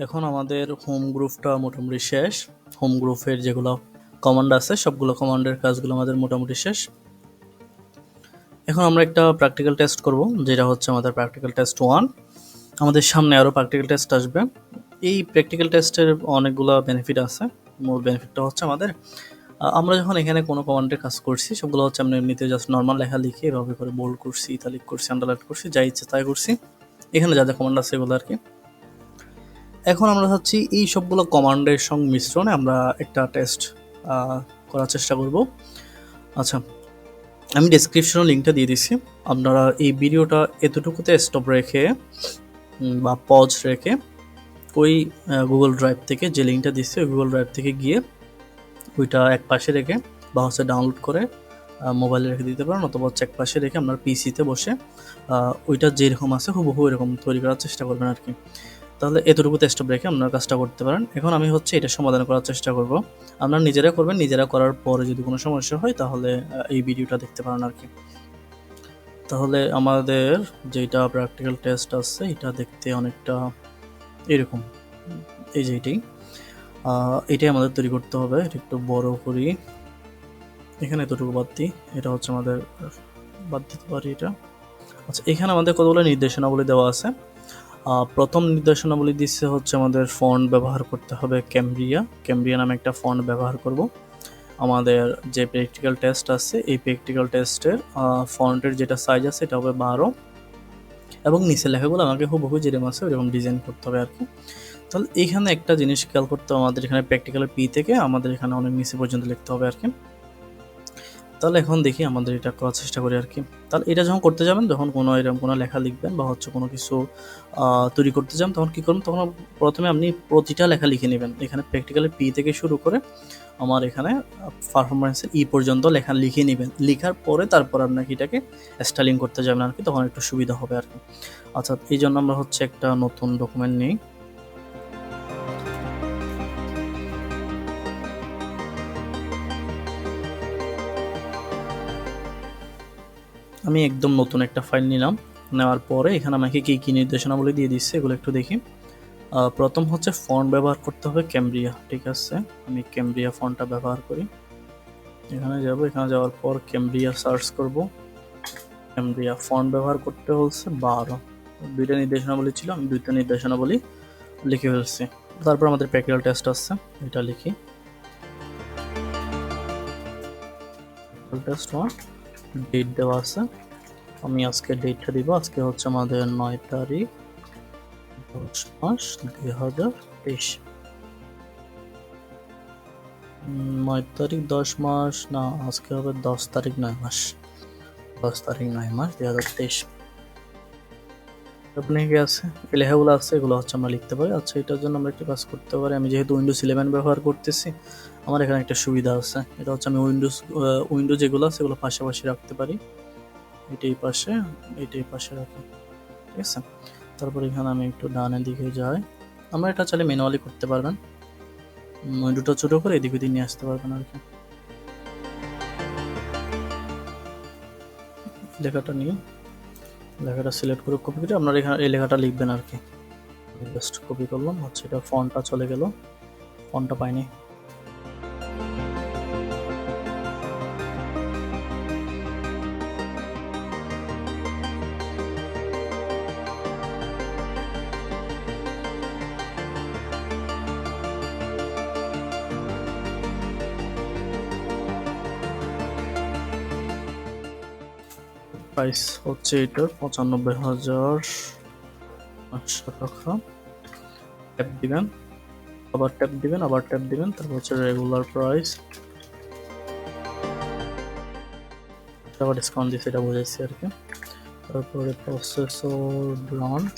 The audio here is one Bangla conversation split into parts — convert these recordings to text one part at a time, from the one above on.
এখন আমাদের হোম গ্রুপটা মোটামুটি শেষ। হোম গ্রুপের যেগুলো কমান্ড আছে সবগুলো কমান্ডের কাজগুলো আমাদের মোটামুটি শেষ। এখন আমরা একটা প্র্যাকটিক্যাল টেস্ট করব, যেটা হচ্ছে আমাদের প্র্যাকটিক্যাল টেস্ট 1। আমাদের সামনে আরও প্র্যাকটিক্যাল টেস্ট আসবে। এই প্র্যাকটিক্যাল টেস্টের অনেকগুলো বেনিফিট আছে। মূল বেনিফিটটা হচ্ছে আমাদের আমরা যখন এখানে কোনো কমান্ডের কাজ করছি সবগুলো হচ্ছে আমরা এমনিতে জাস্ট নর্মাল লেখা লিখে এভাবে করে বোল্ড করছি, ইতালিক করছি, আন্ডারলাইন করছি, যা ইচ্ছে তাই করছি। এখানে যা যা কমান্ড আছে এগুলো আর কি। এখন আমরা চাচ্ছি এই সবগুলো কমান্ডের সঙ্গে মিশ্রণে আমরা একটা টেস্ট করার চেষ্টা করব। আচ্ছা, আমি ডেসক্রিপশনে লিঙ্কটা দিয়ে দিচ্ছি। আপনারা এই ভিডিওটা এতটুকুতে স্টপ রেখে বা পজ রেখে ওই গুগল ড্রাইভ থেকে যে লিঙ্কটা দিচ্ছি ওই গুগল ড্রাইভ থেকে গিয়ে ওইটা এক পাশে রেখে বা হচ্ছে ডাউনলোড করে মোবাইলে রেখে দিতে পারেন, অথবা হচ্ছে এক পাশে রেখে আপনার পিসিতে বসে ওইটা যেরকম আছে হুবহু এরকম তৈরি করার চেষ্টা করবেন আর কি। তাহলে এতটুকুতে স্টপ রেখে আপনার কাজটা করতে পারেন। এখন আমি হচ্ছে এটা সমাধান করার চেষ্টা করব। আপনারা নিজেরা করবেন, নিজেরা করার পরে যদি কোনো সমস্যা হয় তাহলে এই ভিডিওটা দেখতে পারেন আর কি। তাহলে আমাদের যেটা প্র্যাকটিক্যাল টেস্ট আছে এটা দেখতে অনেকটা এরকম, এই যে এটাই আমাদের তৈরি করতে হবে। এটা একটু বড় করি, এখানে এতটুকু বাদ দিই, এটা হচ্ছে আমাদের বাদ দিতে পারি এটা। আচ্ছা, এখানে আমাদের কতগুলো নির্দেশনাবলী দেওয়া আছে। প্রথম নির্দেশনাবলী দিচ্ছে হচ্ছে আমাদের ফন্ট ব্যবহার করতে হবে ক্যামব্রিয়া নামে একটা ফন্ট ব্যবহার করব। আমাদের যে প্র্যাকটিক্যাল টেস্ট আছে এই প্র্যাকটিক্যাল টেস্টের ফন্টের যেটা সাইজ আছে এটা হবে 12, এবং নিচের লেখাগুলো আমাকে হুবহু যেরকম আছে ওইরকম ডিজাইন করতে হবে আর কি। তাহলে এইখানে একটা জিনিস খেয়াল করতে হবে, আমাদের এখানে প্র্যাকটিক্যালের পি থেকে আমাদের এখানে অনেক নিচে পর্যন্ত লিখতে হবে আর কি। তাহলে এখন দেখি আমাদের এটা করার চেষ্টা করি আর কি। তাহলে এটা যখন করতে যাবেন, যখন কোনো এরকম কোনো লেখা লিখবেন বা হচ্ছে কোনো কিছু তৈরি করতে যান, তখন কী করবেন, তখন প্রথমে আপনি প্রতিটা লেখা লিখে নেবেন। এখানে প্র্যাকটিক্যালের পি থেকে শুরু করে আমার এখানে পারফরমেন্সের ই পর্যন্ত লেখা লিখে নেবেন। লেখার পরে তারপর আপনাকে এটাকে স্টাইলিং করতে যাবেন আর কি, তখন একটু সুবিধা হবে আর কি। আচ্ছা, এই জন্য আমরা হচ্ছে একটা নতুন ডকুমেন্ট নিই। আমি একদম নতুন একটা ফাইল নিলাম। নেওয়ার পরে এখানে আমাকে কী কী নির্দেশনাবলী দিয়ে দিচ্ছে এগুলো একটু দেখি। প্রথম হচ্ছে ফন্ট ব্যবহার করতে হবে ক্যামব্রিয়া, ঠিক আছে। আমি ক্যামব্রিয়া ফন্টটা ব্যবহার করি। এখানে যাব, এখানে যাওয়ার পর ক্যামব্রিয়া সার্চ করব। ক্যামব্রিয়া ফন্ট ব্যবহার করতে হচ্ছে 12। দুইটা নির্দেশনাবলী ছিল, আমি দুইটা নির্দেশনাবলী লিখে ফেলছি। তারপর আমাদের প্র্যাকটিক্যাল টেস্ট আসছে, এটা লিখি। টেস্ট 1 ডেট দেওয়া আছে, আমি আজকে ডেটটা দিব। আজকে হচ্ছে আমাদের 9 তারিখ 10 মাস 2023। 9 তারিখ 10 মাস না, আজকে হবে 10 তারিখ 9 মাস, 10 তারিখ 9 মাস 2023। আপনি কি আছে এই লেখাগুলো আছে, এগুলো হচ্ছে আমরা লিখতে পারি। আচ্ছা, এটার জন্য আমরা একটা কাজ করতে পারি। আমি যেহেতু উইন্ডোজ 11 ব্যবহার করতেছি, আমার এখানে একটা সুবিধা আছে। এটা হচ্ছে আমি উইন্ডোজ যেগুলো আছে সেগুলো পাশাপাশি রাখতে পারি। এটাই পাশে, এটাই পাশে রাখি, ঠিক আছে। তারপর এখানে আমি একটু ডানের দিকে যাই। আমরা এটা চাইলে ম্যানুয়ালি করতে পারবেন, উইন্ডোটা ছোটো করে এদিক ওদিক নিয়ে আসতে পারবেন আর কি। লেখাটা নিয়ে লেখাটা সিলেক্ট করে কপি করে আপনার এখানে এই লেখাটা লিখবেন আর কি। জাস্ট কপি করলাম, হচ্ছে এটা ফন্টটা চলে গেল, ফন্টটা পাইনি। প্রাইস হচ্ছে এটার 95,500 টাকা। ট্যাপ দিবেন, আবার ট্যাপ দিবেন, আবার ট্যাপ দিবেন, তারপর হচ্ছে রেগুলার প্রাইস। আবার ডিসকাউন্ট দিচ্ছে এটা বোঝাচ্ছি আর কি। তারপরে প্রসেসর ব্র্যান্ড,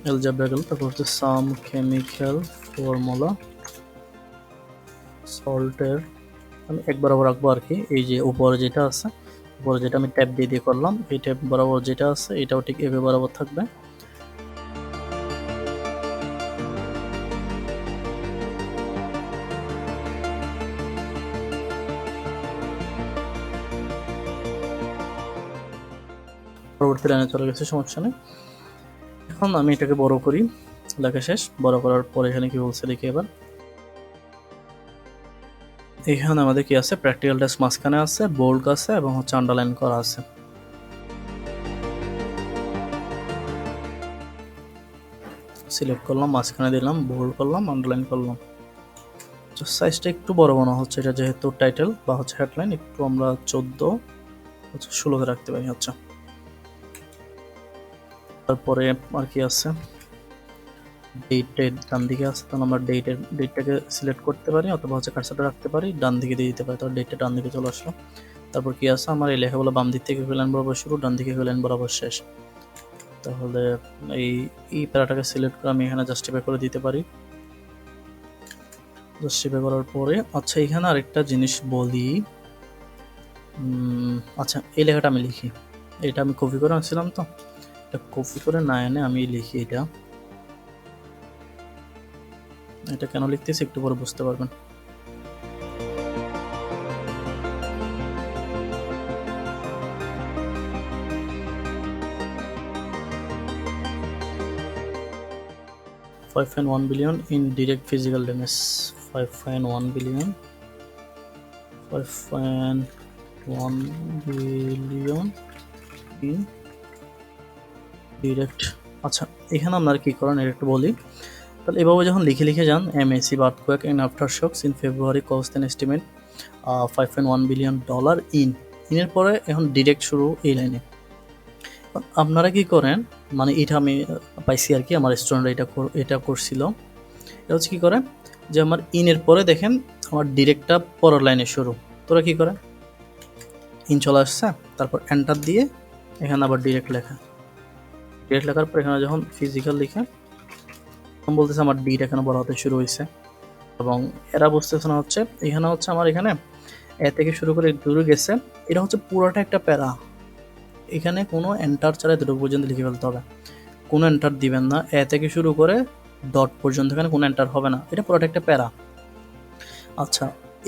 এলজেব্রা গেল, তারপর হচ্ছে সাম কেমিক্যাল ফর্মুলা সল্টের আমি এক বরাবর রাখবো আর কি। এই যে উপরে যেটা আছে, উপরে যেটা আমি ট্যাপ দিয়ে করলাম, এই ট্যাপ বরাবর যেটা আছে এটাও ঠিক এভাবে বরাবর থাকবে। পরবর্তী লাইনে চলে গেছে, সমস্যা নেই। এখন আমি এটাকে বড় করি, লেখা শেষ। বড় করার পরে এখানে কি বলছে দেখি এবার। এখানে আমাদের কি আছে, প্র্যাকটিক্যাল টেস্ট মাঝখানে আছে, বোল্ড আছে এবং হচ্ছে আন্ডারলাইন করা আছে। সিলেক্ট করলাম, মাঝখানে দিলাম, বোল্ড করলাম, আন্ডারলাইন করলাম। সাইজটা একটু বড় মনে হচ্ছে, এটা যেহেতু টাইটেল বা হচ্ছে হেডলাইন, একটু আমরা 14 হচ্ছে 16তে রাখতে পারি। আচ্ছা, তারপরে আর কি আছে, ডেটের ডান দিকে আছে, তখন আমরা ডেটটাকে সিলেক্ট করতে পারি অথবা হচ্ছে কার্সারটা রাখতে পারি, ডান দিকে দিয়ে দিতে পারি। তাহলে ডেটটা ডান দিকে চলে আসলো। তারপর কি আছে, আমার এই লেখাগুলো বাম দিক থেকে লাইন বরাবর শুরু, ডান দিকে লাইন বরাবর শেষ। তাহলে এই প্যারাটাকে সিলেক্ট করে আমি এখানে জাস্টিফাই করে দিতে পারি। জাস্টিফাই করার পরে আচ্ছা, এখানে আরেকটা জিনিস বলি। আচ্ছা, এই লেখাটা আমি লিখি, এটা আমি কপি করে আনছিলাম, তো এটা কপি করে না এনে আমি লিখি। এটা কেন লিখতেছি একটু পরে বুঝতে পারবেন। $5.1 billion in direct physical damage. 5.1 billion 5.1 billion in direct। আচ্ছা, এখানে আপনারা কি করেন এটা একটু বলি। তাহলে এভাবে যখন লিখে যান, এমএসি earthquake and aftershocks in February cost an estimate $5.1 billion ইনের পরে এখন ডিরেক্ট শুরু এই লাইনে। আপনারা কি করেন, মানে এটা আমি পাইছি আর কি, আমার স্টুডেন্ট এটা করছিল। এটা হচ্ছে কি করে, যে আমার ইনের পরে দেখেন আমার ডিরেক্টটা পরের লাইনে শুরু। তোরা কি করে, ইন চলে আসছে, তারপর এন্টার দিয়ে এখানে আবার ডিরেক্ট লেখার পর এখানে যখন ফিজিক্যাল লিখে তখন বলতেছে আমার ডিট এখানে বড় হতে শুরু হয়েছে। এবং এরা বুঝতেছে না হচ্ছে এখানে হচ্ছে আমার এখানে এ থেকে শুরু করে দূরে গেছে, এটা হচ্ছে পুরোটা একটা প্যারা। এখানে কোনো এন্টার ছাড়া এতটুকু পর্যন্ত লিখে ফেলতে হবে, কোনো এন্টার দিবেন না। এ থেকে শুরু করে ডট পর্যন্ত এখানে কোনো এন্টার হবে না, এটা পুরোটা একটা প্যারা। আচ্ছা,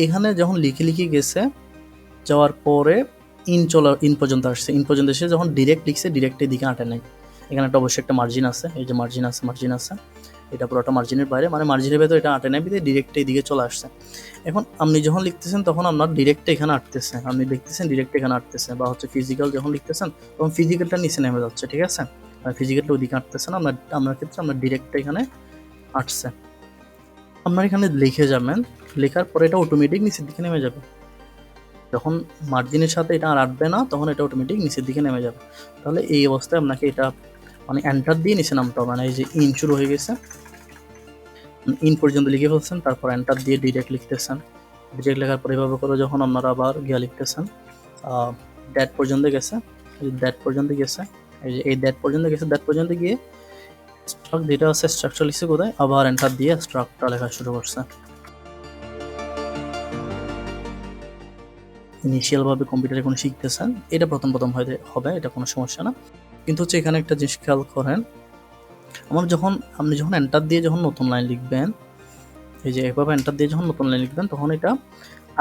এখানে যখন লিখে গেছে, যাওয়ার পরে ইন পর্যন্ত আসছে, ইন পর্যন্ত এসে যখন ডিরেক্ট লিখছে, ডিরেক্টের দিকে আটে নাই। এখানে একটা অবশ্যই একটা মার্জিন আছে, এই যে মার্জিন আছে, এটা পুরোটা মার্জিনের বাইরে, মানে মার্জিনের ভেতর এটা আটে নাই, ডিরেক্ট এই দিকে চলে আসছে। এখন আপনি যখন লিখতেছেন তখন আপনার ডিরেক্ট এখানে আটতেছে, আপনি লিখতেছেন ডিরেক্ট এখানে আটতেছে, বা হচ্ছে ফিজিক্যাল যখন লিখতেছেন তখন ফিজিক্যালটা নিচে নেমে যাচ্ছে, ঠিক আছে। ফিজিক্যালটা ওইদিকে আটতেছে না, আপনার ক্ষেত্রে আপনার ডিরেক্টটা এখানে আটছে। আপনার এখানে লিখে যাবেন, লেখার পরে এটা অটোমেটিক নিচের দিকে নেমে যাবে। যখন মার্জিনের সাথে এটা আর আটবে না, তখন এটা অটোমেটিক নিচের দিকে নেমে যাবে। তাহলে এই অবস্থায় আপনাকে এটা মানে এন্টার দিয়ে নিচে নামতে হবে না। এই যে ইন শুরু হয়ে গেছে, ইন পর্যন্ত লিখে ফেলছেন, তারপর এন্টার দিয়ে ডিরেক্ট লিখতেছেন। ডিরেক্ট লেখার পর এভাবে করে যখন আপনারা আবার গিয়া লিখতেছেন, দ্যাট পর্যন্ত গেছে, দ্যাট পর্যন্ত গেছে, এই যে এই দ্যাট পর্যন্ত গেছে, দ্যাট পর্যন্ত গিয়ে স্ট্রাক যেটা আছে স্ট্রাকচার লিখছে কোথায়, আবার এন্টার দিয়ে স্ট্রাকটা লেখা শুরু করছে। ইনিশিয়ালভাবে কম্পিউটারে কোনো শিখতেছেন, এটা প্রথম হবে, এটা কোনো সমস্যা না। কিন্তু হচ্ছে এখানে একটা জিনিস খেয়াল করেন, আপনি যখন এন্টার দিয়ে যখন নতুন লাইন লিখবেন, এই যে এভাবে এন্টার দিয়ে যখন নতুন লাইন লিখবেন, তখন এটা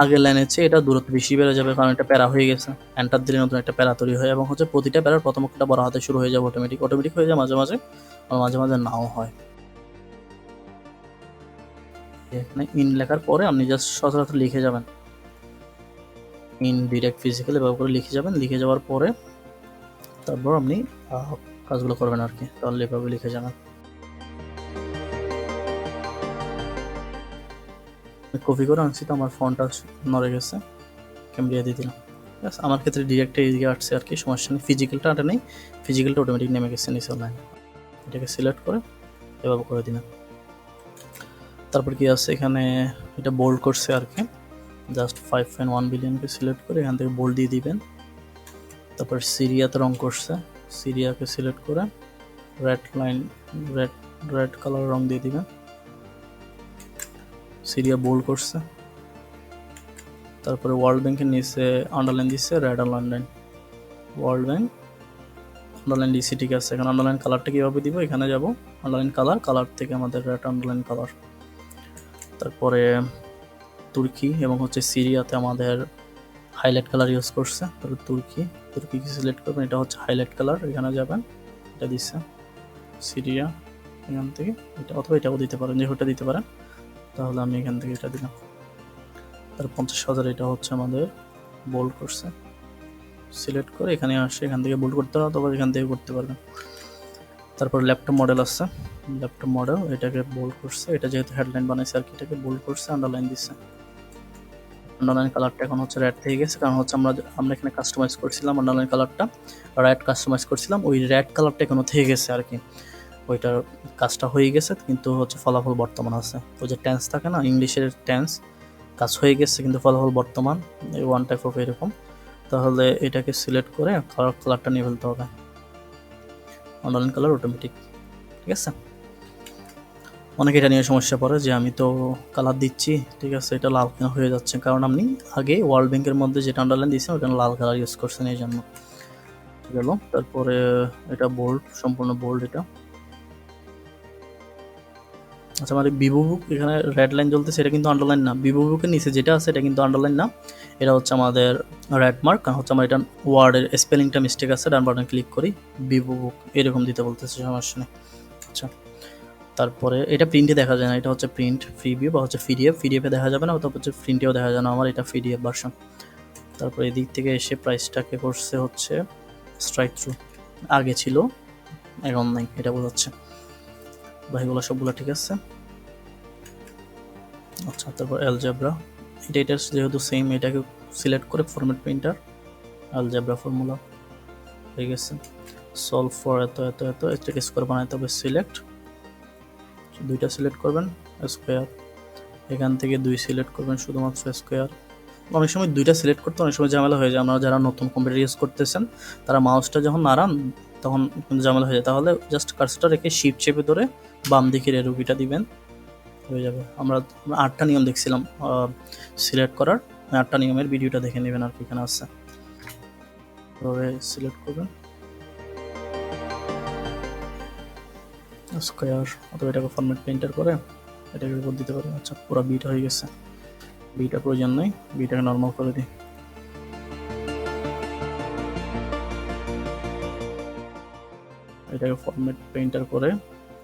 আগের লাইনের চেয়ে এটা দূরত্ব বেশি বেড়ে যাবে, কারণ এটা প্যারা হয়ে গেছে। এন্টার দিলে নতুন একটা প্যারা তৈরি হয়, এবং হচ্ছে প্রতিটা প্যারার প্রথম একটা বড় হাতে শুরু হয়ে যাবে, অটোমেটিক হয়ে যায় মাঝে মাঝে, আর মাঝে মাঝে নাও হয়। এখানে ইন লেখার পরে আপনি জাস্ট সচরাচর লিখে যাবেন, ইন ডিরেক্ট ফিজিক্যাল এভাবে করে লিখে যাবেন। লিখে যাওয়ার পরে তারপর আপনি কাজগুলো করবেন আর কি, তাহলে এভাবে লিখে যাবেন। কপি করে আনছি, তো আমার ফন্টটা নড়ে গেছে, ক্যামেরা দিয়ে দিলাম। ঠিক আছে, আমার ক্ষেত্রে ডিরেক্ট এইদিকে আসছে আর কি, সমস্যা নেই। ফিজিক্যালটা আটে নেই, ফিজিক্যালটা অটোমেটিক নেমে গেছে নিচের লাইন। এটাকে সিলেক্ট করে এভাবে করে দিলাম। তারপর কি আছে এখানে, এটা বোল্ড করছে আর কি, জাস্ট 5.1 বিলিয়নকে সিলেক্ট করে এখান থেকে বোল্ড দিয়ে দিবেন। তারপর সিরিয়াতে রং করছে, সিরিয়াকে সিলেক্ট করে red line, red red colour রং দিয়ে দিবেন। সিরিয়া বোল্ড করছে, তারপরে ওয়ার্ল্ড ব্যাংকের নিচে আন্ডারলাইন দিচ্ছে, red underline, world bank underline দিচ্ছি, ঠিক আছে। এখন আন্ডারলাইন কালারটা কীভাবে দিব, এখানে যাব আন্ডারলাইন কালার, কালার থেকে আমাদের রেড আন্ডারলাইন কালার। তারপরে তুর্কি এবং হচ্ছে সিরিয়াতে আমাদের হাইলাইট কালার ইউজ করছে, তারপর তুর্কি সিলেক্ট করবেন, এটা হচ্ছে হাইলাইট কালার, এখানে যাবেন, এটা দিচ্ছে সিরিয়া, এখান থেকে এটা, অথবা এটাও দিতে পারেন, যেটা দিতে পারেন, তাহলে আমি এখান থেকে এটা দিলাম। তার 50,000, এটা হচ্ছে আমাদের বোল্ড করছে, সিলেক্ট করে এখানে আসে, এখান থেকে বোল্ড করতে হবে, অথবা এখান থেকে করতে পারবেন। তারপর ল্যাপটপ মডেল আছে, ল্যাপটপ মডেল, এটাকে বোল্ড করছে, এটা যেহেতু হেডলাইন বানাইছে আর কি, এটাকে বোল্ড করছে, আন্ডারলাইন দিচ্ছে। আন্ডারলাইন কালারটা এখন হচ্ছে রেড থেকে গেছে, কারণ হচ্ছে আমরা এখানে কাস্টমাইজ করছিলাম আন্ডারলাইন কালারটা, রেড কাস্টমাইজ করছিলাম, ওই রেড কালারটা এখনো থেকে গেছে আর কি, ওইটার কাজটা হয়ে গেছে, কিন্তু হচ্ছে ফলাফল বর্তমান আছে। ওই যে টেন্স থাকে না, ইংলিশের টেন্স, কাজ হয়ে গেছে কিন্তু ফলাফল বর্তমান, এই ওয়ান টাইপ অফ এরকম। তাহলে এটাকে সিলেক্ট করে কালারটা নিয়ে ফেলতে হবে, আন্ডারলাইন কালার অটোমেটিক, ঠিক আছে। অনেকে এটা নিয়ে সমস্যা পড়ে যে আমি তো কালার দিচ্ছি, ঠিক আছে, এটা লাল কেন হয়ে যাচ্ছে, কারণ আপনি আগে ওয়ার্ল্ড ব্যাংকের মধ্যে যেটা আন্ডারলাইন দিয়েছেন ওখানে লাল কালার ইউজ করছেন, এই জন্য গেল। তারপরে এটা বোল্ড, সম্পূর্ণ বোল্ড এটা। আচ্ছা, আমার বিভো বুক এখানে রেড লাইন জ্বলতেছে, এটা কিন্তু আন্ডারলাইন না, বিভো বুকের নিচে যেটা আছে এটা কিন্তু আন্ডারলাইন না, এটা হচ্ছে আমাদের রেড মার্ক, কারণ হচ্ছে আমার এটা ওয়ার্ডের স্পেলিংটা মিস্টেক আছে, ডান বাটন ক্লিক করি, বিভো বুক এরকম দিতে বলতেছে, সমস্যা নেই। আচ্ছা, তারপরে এটা প্রিন্টে দেখা যায় না, এটা হচ্ছে প্রিন্ট প্রিভিউ বা হচ্ছে পিডিএফে দেখা যাবে না, অথবা হচ্ছে প্রিন্টেও দেখা যায় না, আমার এটা পিডিএফ ভার্সন। তারপরে এদিক থেকে এসে প্রাইসটাকে করছে হচ্ছে স্ট্রাইক থ্রু, আগে ছিল এখন নাই, এটা বোঝাচ্ছে। বাকিগুলো সবগুলো ঠিক আছে। আচ্ছা, তারপর অ্যালজেব্রা, এটা যেহেতু সেম, এটাকে সিলেক্ট করে ফরম্যাট প্রিন্টার, অ্যালজেব্রা ফর্মুলা হয়ে গেছে। সলভ ফর এত এত এত, এটাকে স্কোয়ার বানাইতে হবে, সিলেক্ট, দুইটা সিলেক্ট করবেন, স্কোয়ার, এখান থেকে 2 সিলেক্ট করবেন, শুধুমাত্র স্কোয়ার। অনেক সময় 2টা সিলেক্ট করতে অনেক সময় ঝামেলা হয়ে যায়, আপনারা যারা নতুন কম্পিউটার ইউজ করতেছেন তারা মাউসটা যখন নাড়ান তখন ঝামেলা হয়ে যায়, তাহলে জাস্ট কার্সরটা রেখে শিফট চেপে ধরে বাম দিকের এরোকিটা দিবেন, হয়ে যাবে। আমরা 8টা নিয়ম দেখছিলাম সিলেক্ট করার, 8টা নিয়মের ভিডিওটা দেখে নেবেন আর কি, এখানে আছে, এভাবে সিলেক্ট করবেন স্কোয়ার, অথবা এটাকে ফরম্যাট পেইন্টার করে এটাকে উপর দিতে পারেন। আচ্ছা, পুরো বিটা হয়ে গেছে, বিটা প্রয়োজন নেই, বিটাকে নর্মাল করে দিই। এটাকে ফরম্যাট পেইন্টার করে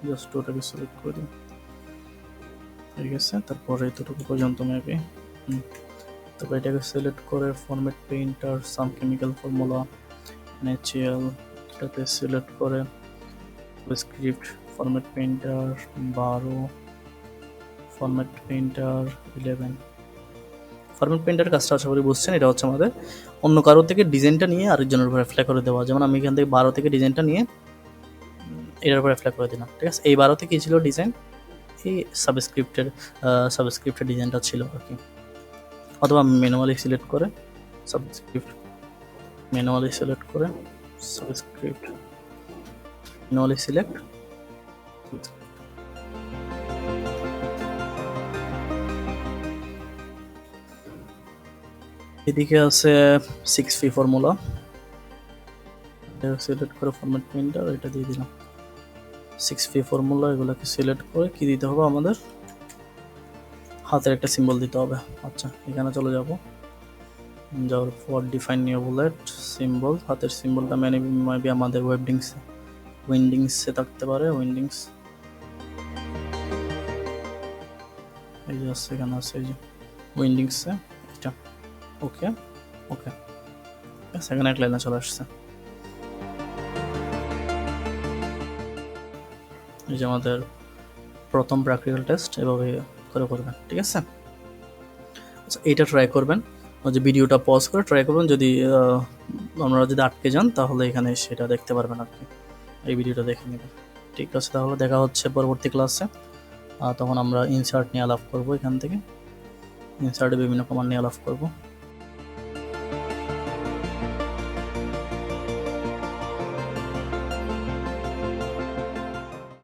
জাস্ট ওটাকে সিলেক্ট করে দিই, হয়ে গেছে। তারপরে এতটুকু পর্যন্ত মেবি, তারপর এটাকে সিলেক্ট করে ফরম্যাট পেইন্টার, সাম কেমিক্যাল ফর্মুলা, ন্যাচারাল, এটাকে সিলেক্ট করে script, format painter 12, format painter 11। Format painter কাজটা আশা করি বুঝছেন, এটা হচ্ছে আমাদের অন্য কারো থেকে ডিজাইনটা নিয়ে আরেকজনের উপর অ্যাপ্লাই করে দেওয়া, যেমন আমি এখান থেকে 12 থেকে ডিজাইনটা নিয়ে এটার উপর অ্যাপ্লাই করে দিলাম, ঠিক আছে। এই 12 থেকে ছিল ডিজাইন, এই সাবস্ক্রিপ্টের ডিজাইনটা ছিল আর কি, অথবা ম্যানুয়ালি সিলেক্ট করে সাবস্ক্রিপ্ট, ম্যানুয়ালি সিলেক্ট করে সাবস্ক্রিপ্ট, ম্যানুয়ালি সিলেক্ট, এদিকে আছে 6P ফর্মুলা, এটা সিলেক্ট করে ফরম্যাট প্রিন্টার, এটা দিয়ে দিলাম 6P ফর্মুলা। এগুলোকে সিলেক্ট করে কি দিতে হবে, আমাদের হাতের একটা সিম্বল দিতে হবে। আচ্ছা, এখানে চলে যাব, যাওয়ার পর ডিফাইন নিউ বুলেট সিম্বল, হাতের সিম্বলটা মেবি আমাদের উইন্ডিংসে থাকতে পারে, উইন্ডিংস, এই যে আছে, এখানে আছে, এই যে উইন্ডিংসে এটা, ওকে ওকে, সেখানে এক লাইনে চলে আসছে। এই যে আমাদের প্রথম প্র্যাকটিক্যাল টেস্ট এভাবে করে করবেন, ঠিক আছে। আচ্ছা, এইটা ট্রাই করবেন, যে ভিডিওটা পজ করে ট্রাই করবেন, যদি আপনারা যদি আটকে যান তাহলে এখানে সেটা দেখতে পারবেন আর কি, এই ভিডিওটা দেখে নেবেন, ঠিক আছে। তাহলে দেখা হচ্ছে পরবর্তী ক্লাসে, তখন আমরা ইনসার্ট নিয়ে আলাপ করবো, এখান থেকে ইনসার্টে বিভিন্ন কমান্ড নিয়ে আলাপ করবো।